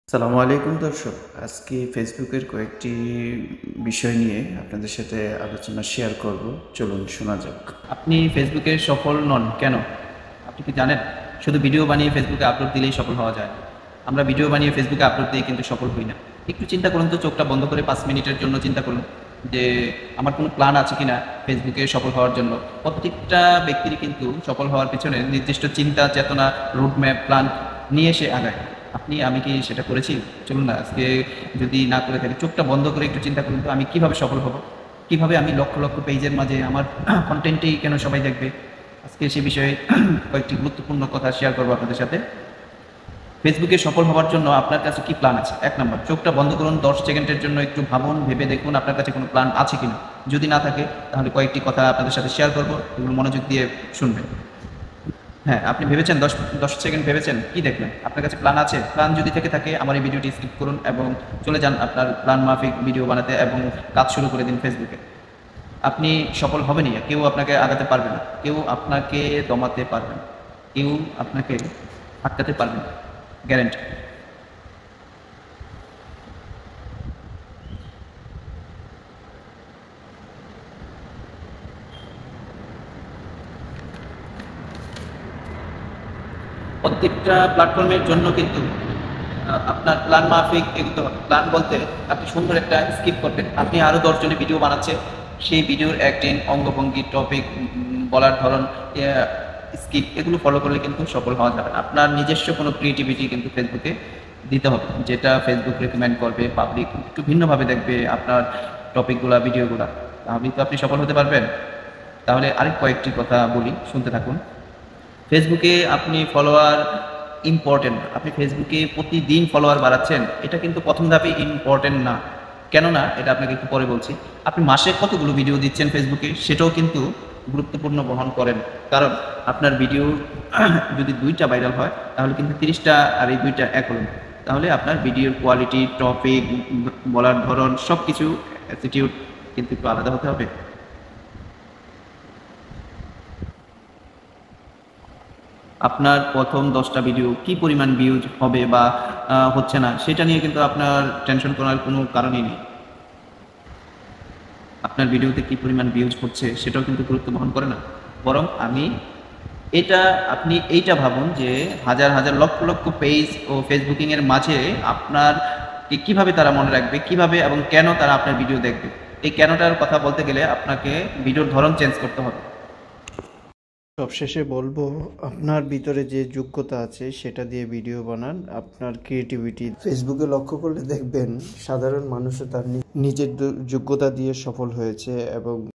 আসসালামু আলাইকুম দর্শক, আজকে ফেসবুকের কয়েকটি বিষয় নিয়ে আপনাদের সাথে আলোচনা শেয়ার করব। চলুন শোনা যাক। আপনি ফেসবুকে সফল নন কেন? আপনি কি জানেন? শুধু ভিডিও বানিয়ে ফেসবুকে আপলোড দিলেই সফল হওয়া যায় না। আমরা ভিডিও বানিয়ে ফেসবুকে আপলোড দিয়ে কিন্তু সফল হই না। একটু চিন্তা করুন তো, চোখটা বন্ধ করে 5 মিনিটের জন্য চিন্তা করুন যে আমার কোনো প্ল্যান আছে কিনা ফেসবুকে সফল হওয়ার জন্য। প্রত্যেকটা ব্যক্তিরই কিন্তু সফল হওয়ার পিছনে নির্দিষ্ট চিন্তা, চেতনা, রুটম্যাপ, প্ল্যান নিয়ে সে আগায়। আমি কি সেটা করেছি? চলুন না, আজকে যদি না করে থাকি, চোখটা বন্ধ করে একটু চিন্তা করুন তো, আমি কিভাবে সফল হব, কিভাবে আমি লক্ষ লক্ষ পেজের মাঝে আমার কন্টেন্টেই কেন সবাই দেখবে। আজকে সে বিষয়ে কয়েকটি গুরুত্বপূর্ণ কথা শেয়ার করবো আপনাদের সাথে। ফেসবুকে সফল হওয়ার জন্য আপনার কাছে কি প্ল্যান আছে? 1 নম্বর, চোখটা বন্ধ করুন, 10 সেকেন্ডের জন্য একটু ভাবুন, ভেবে দেখুন আপনার কাছে কোনো প্ল্যান আছে কিনা। যদি না থাকে তাহলে কয়েকটি কথা আপনাদের সাথে শেয়ার করবো, এগুলো মনোযোগ দিয়ে শুনবেন। হ্যাঁ, আপনি ভেবেছেন, 10 সেকেন্ড ভেবেছেন, কি দেখলেন? আপনার কাছে প্ল্যান আছে? প্ল্যান যদি থেকে থাকে আমার এই ভিডিওটি স্কিপ করুন এবং চলে যান আপনার প্ল্যান মাফিক ভিডিও বানাতে এবং কাজ শুরু করে দিন ফেসবুকে। আপনি সফল হবেনই, কেউ আপনাকে আগাতে পারবে না, কেউ আপনাকে দমাতে পারবে না, কেউ আপনাকে আটকাতে পারবে না, গ্যারেন্টি। প্রত্যেকটা প্ল্যাটফর্মের জন্য কিন্তু আপনার প্ল্যান মাফিক এগোতে হবে। প্ল্যান বলতে আপনি সুন্দর একটা স্কিপ করবেন, আপনি আরও 10 জনের ভিডিও বানাচ্ছে, সেই ভিডিওর অ্যাক্টিং, অঙ্গভঙ্গি, টপিক, বলার ধরন, স্কিপ, এগুলো ফলো করলে কিন্তু সফল হওয়া যাবে না। আপনার নিজস্ব কোনো ক্রিয়েটিভিটি কিন্তু ফেসবুকে দিতে হবে, যেটা ফেসবুক রেকমেন্ড করবে, পাবলিক একটু ভিন্নভাবে দেখবে আপনার টপিকগুলা, ভিডিওগুলা। তাহলেই তো আপনি সফল হতে পারবেন। তাহলে আরেক কয়েকটি কথা বলি, শুনতে থাকুন। ফেসবুকে আপনি ফলোয়ার ইম্পর্টেন্ট, আপনি ফেসবুকে প্রতিদিন ফলোয়ার বাড়াচ্ছেন, এটা কিন্তু প্রথম ধাপে ইম্পর্টেন্ট না। কেননা এটা আপনাকে একটু পরে বলছি। আপনি মাসে কতগুলো ভিডিও দিচ্ছেন ফেসবুকে, সেটাও কিন্তু গুরুত্বপূর্ণ বহন করেন। কারণ আপনার ভিডিও যদি 2টা ভাইরাল হয় তাহলে কিন্তু 30টা আর এই 2টা এক হলো। তাহলে আপনার ভিডিওর কোয়ালিটি, টপিক, বলার ধরন, সব কিছু অ্যাটিটিউড কিন্তু একটু আলাদা হতে হবে। আপনার প্রথম 10টা ভিডিও কি পরিমাণ ভিউজ হবে বা হচ্ছে না, সেটা নিয়ে কিন্তু আপনার টেনশন করার কোনো কারণই নেই। আপনার ভিডিওতে কি পরিমাণ ভিউজ হচ্ছে সেটাও কিন্তু গুরুত্ব বহন করে না। বরং এটা আপনি এইটা ভাবুন যে হাজার হাজার লক্ষ লক্ষ পেজ ও ফেসবুকিংয়ের মাঝে আপনার কিভাবে তারা মনে রাখবে, কিভাবে এবং কেন তারা আপনার ভিডিও দেখবে। এই কেনটার কথা বলতে গেলে আপনাকে ভিডিওর ধরন চেঞ্জ করতে হবে। সবশেষে বলবো, আপনার ভিতরে যে যোগ্যতা আছে সেটা দিয়ে ভিডিও বানান। আপনার ক্রিয়েটিভিটি ফেসবুকে লক্ষ্য করলে দেখবেন সাধারণ মানুষও তার নিজের যোগ্যতা দিয়ে সফল হয়েছে এবং